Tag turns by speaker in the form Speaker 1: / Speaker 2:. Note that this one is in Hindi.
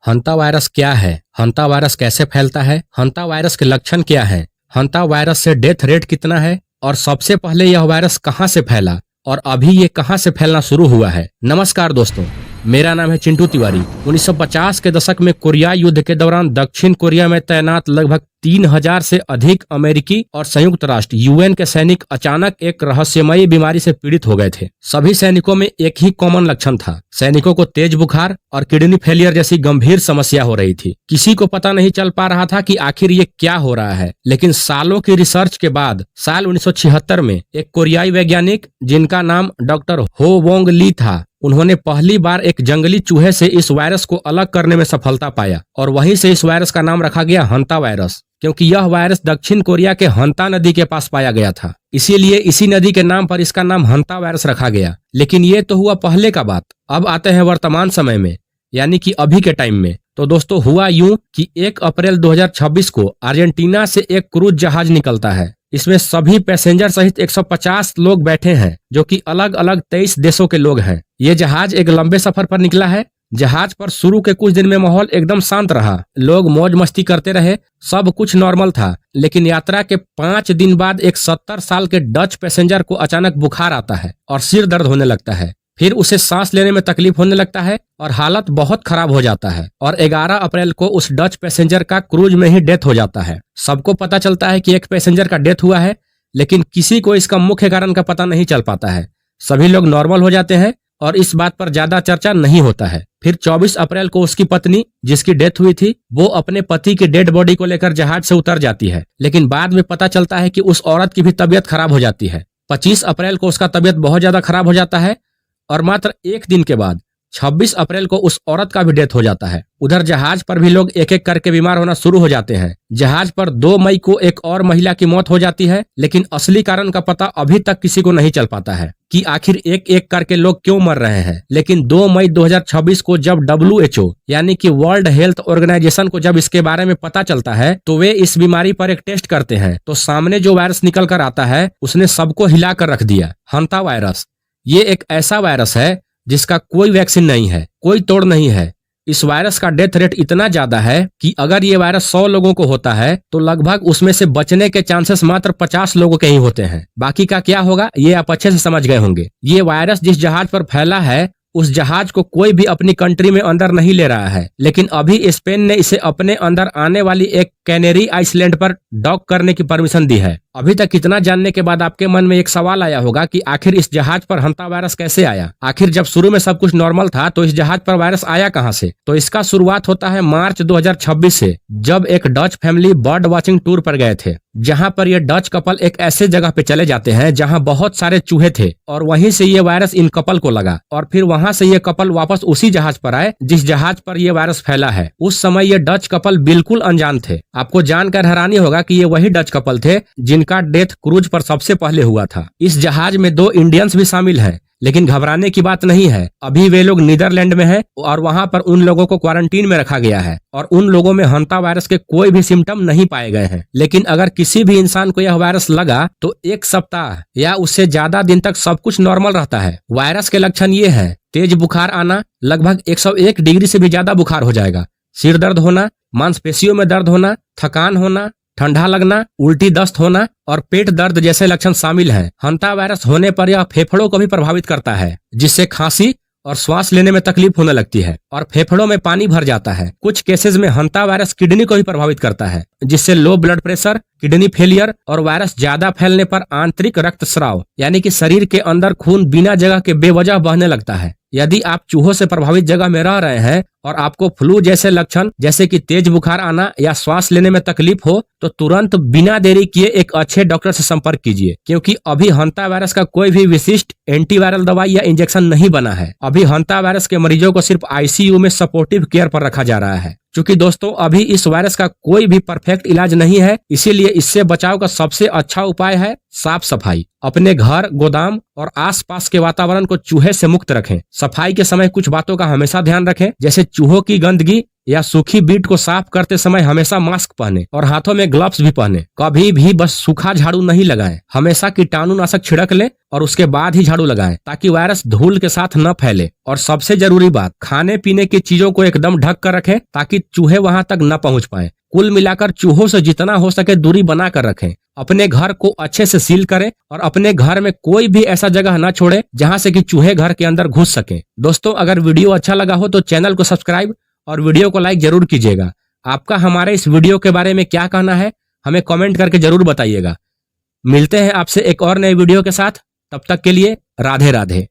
Speaker 1: हंता वायरस क्या है? हंता वायरस कैसे फैलता है? हंता वायरस के लक्षण क्या हैं? हंता वायरस से डेथ रेट कितना है? और सबसे पहले यह वायरस कहां से फैला और अभी ये कहां से फैलना शुरू हुआ है? नमस्कार दोस्तों, मेरा नाम है चिंटू तिवारी। 1950 के दशक में कोरिया युद्ध के दौरान दक्षिण कोरिया में तैनात लगभग 3000 से अधिक अमेरिकी और संयुक्त राष्ट्र यूएन के सैनिक अचानक एक रहस्यमयी बीमारी से पीड़ित हो गए थे। सभी सैनिकों में एक ही कॉमन लक्षण था। सैनिकों को तेज बुखार और किडनी फेलियर जैसी गंभीर समस्या हो रही थी। किसी को पता नहीं चल पा रहा था कि आखिर ये क्या हो रहा है, लेकिन सालों की रिसर्च के बाद साल 1976 में एक कोरियाई वैज्ञानिक जिनका नाम डॉक्टर हो वोंग ली था, उन्होंने पहली बार एक जंगली चूहे से इस वायरस को अलग करने में सफलता पाया और वहीं से इस वायरस का नाम रखा गया हंता वायरस, क्योंकि यह वायरस दक्षिण कोरिया के हंता नदी के पास पाया गया था। इसीलिए इसी नदी के नाम पर इसका नाम हंता वायरस रखा गया। लेकिन ये तो हुआ पहले का बात। अब आते हैं वर्तमान समय में, यानी कि अभी के टाइम में। तो दोस्तों, हुआ यूं कि 1 अप्रैल 2026 को अर्जेंटीना से एक क्रूज जहाज निकलता है। इसमें सभी पैसेंजर सहित 150 लोग बैठे हैं, जो कि अलग अलग 23 देशों के लोग हैं। ये जहाज एक लंबे सफर पर निकला है। जहाज पर शुरू के कुछ दिन में माहौल एकदम शांत रहा, लोग मौज मस्ती करते रहे, सब कुछ नॉर्मल था। लेकिन यात्रा के 5 दिन बाद एक 70 साल के डच पैसेंजर को अचानक बुखार आता है और सिर दर्द होने लगता है। फिर उसे सांस लेने में तकलीफ होने लगता है और हालत बहुत खराब हो जाता है। और 11 अप्रैल को उस डच पैसेंजर का क्रूज में ही डेथ हो जाता है। सबको पता चलता है कि एक पैसेंजर का डेथ हुआ है, लेकिन किसी को इसका मुख्य कारण का पता नहीं चल पाता है। सभी लोग नॉर्मल हो जाते हैं और इस बात पर ज्यादा चर्चा नहीं होता है। फिर 24 अप्रैल को उसकी पत्नी, जिसकी डेथ हुई थी, वो अपने पति की डेड बॉडी को लेकर जहाज से उतर जाती है। लेकिन बाद में पता चलता है कि उस औरत की भी तबीयत खराब हो जाती है। 25 अप्रैल को उसका तबीयत बहुत ज्यादा खराब हो जाता है और मात्र एक दिन के बाद 26 अप्रैल को उस औरत का भी डेथ हो जाता है। उधर जहाज पर भी लोग एक एक करके बीमार होना शुरू हो जाते हैं। जहाज पर 2 मई को एक और महिला की मौत हो जाती है, लेकिन असली कारण का पता अभी तक किसी को नहीं चल पाता है कि आखिर एक एक करके लोग क्यों मर रहे हैं। लेकिन 2 मई 2026 को जब WHO यानी कि वर्ल्ड हेल्थ ऑर्गेनाइजेशन को जब इसके बारे में पता चलता है, तो वे इस बीमारी पर एक टेस्ट करते हैं। तो सामने जो वायरस निकल कर आता है, उसने सबको हिला कर रख दिया। हंता वायरस ये एक ऐसा वायरस है जिसका कोई वैक्सीन नहीं है, कोई तोड़ नहीं है। इस वायरस का डेथ रेट इतना ज्यादा है कि अगर ये वायरस 100 लोगों को होता है तो लगभग उसमें से बचने के चांसेस मात्र 50 लोगों के ही होते हैं। बाकी का क्या होगा ये आप अच्छे से समझ गए होंगे। ये वायरस जिस जहाज पर फैला है, उस जहाज को कोई भी अपनी कंट्री में अंदर नहीं ले रहा है, लेकिन अभी स्पेन ने इसे अपने अंदर आने वाली एक कैनेरी आइसलैंड पर डॉक करने की परमिशन दी है। अभी तक इतना जानने के बाद आपके मन में एक सवाल आया होगा कि आखिर इस जहाज पर हंता वायरस कैसे आया? आखिर जब शुरू में सब कुछ नॉर्मल था तो इस जहाज पर वायरस आया कहां से? तो इसका शुरुआत होता है मार्च 2026 से, जब एक Dutch family bird watching tour पर गए थे। जहां पर ये डच कपल एक ऐसे जगह पे चले जाते हैं जहां बहुत सारे चूहे थे और वहीं से ये वायरस इन कपल को लगा और फिर वहां से ये कपल वापस उसी जहाज पर आए जिस जहाज पर ये वायरस फैला है। उस समय ये डच कपल बिल्कुल अनजान थे। आपको जानकर हैरानी होगा कि ये वही डच कपल थे जिनका डेथ क्रूज पर सबसे पहले हुआ था। इस जहाज में 2 इंडियंस भी शामिल हैं, लेकिन घबराने की बात नहीं है। अभी वे लोग नीदरलैंड में हैं और वहां पर उन लोगों को क्वारंटीन में रखा गया है और उन लोगों में हंता वायरस के कोई भी सिम्टम नहीं पाए गए हैं। लेकिन अगर किसी भी इंसान को यह वायरस लगा तो 1 सप्ताह या उससे ज्यादा दिन तक सब कुछ नॉर्मल रहता है। वायरस के लक्षण ये है: तेज बुखार आना, लगभग 101 डिग्री से भी ज्यादा बुखार हो जाएगा, सिर दर्द होना, मांसपेशियों में दर्द होना, थकान होना, ठंडा लगना, उल्टी दस्त होना और पेट दर्द जैसे लक्षण शामिल हैं। हंता वायरस होने पर यह फेफड़ों को भी प्रभावित करता है, जिससे खांसी और श्वास लेने में तकलीफ होने लगती है और फेफड़ों में पानी भर जाता है। कुछ केसेस में हंता वायरस किडनी को भी प्रभावित करता है, जिससे low blood pressure, kidney failure और वायरस ज्यादा फैलने पर आंतरिक रक्तस्राव यानी कि शरीर के अंदर खून बिना जगह के बेवजह बहने लगता है। यदि आप चूहों से प्रभावित जगह में रह रहे हैं और आपको फ्लू जैसे लक्षण जैसे कि तेज बुखार आना या श्वास लेने में तकलीफ हो, तो तुरंत बिना देरी किए एक अच्छे डॉक्टर से संपर्क कीजिए, क्योंकि अभी हंता वायरस का कोई भी विशिष्ट एंटीवायरल दवाई या इंजेक्शन नहीं बना है। अभी हंता वायरस के मरीजों को सिर्फ ICU में सपोर्टिव केयर पर रखा जा रहा है। क्योंकि दोस्तों, अभी इस वायरस का कोई भी परफेक्ट इलाज नहीं है, इसीलिए इससे बचाव का सबसे अच्छा उपाय है साफ सफाई। अपने घर, गोदाम और आसपास के वातावरण को चूहे से मुक्त रखें। सफाई के समय कुछ बातों का हमेशा ध्यान रखें, जैसे चूहों की गंदगी या सूखी बीट को साफ करते समय हमेशा मास्क पहने और हाथों में ग्लव्स भी पहने। कभी भी बस सूखा झाड़ू नहीं लगाएं, हमेशा कीटाणुनाशक छिड़क ले और उसके बाद ही झाड़ू लगाएं ताकि वायरस धूल के साथ न फैले। और सबसे जरूरी बात, खाने पीने की चीजों को एकदम ढक कर रखें ताकि चूहे वहां तक न पहुंच पाए। कुल मिलाकर चूहों से जितना हो सके दूरी बना कर रखें। अपने घर को अच्छे से सील करें और अपने घर में कोई भी ऐसा जगह न छोड़े जहां से कि चूहे घर के अंदर घुस सके। दोस्तों, अगर वीडियो अच्छा लगा हो तो चैनल को सब्सक्राइब और वीडियो को लाइक जरूर कीजिएगा। आपका हमारे इस वीडियो के बारे में क्या कहना है हमें कमेंट करके जरूर बताइएगा। मिलते हैं आपसे एक और नए वीडियो के साथ, तब तक के लिए राधे राधे।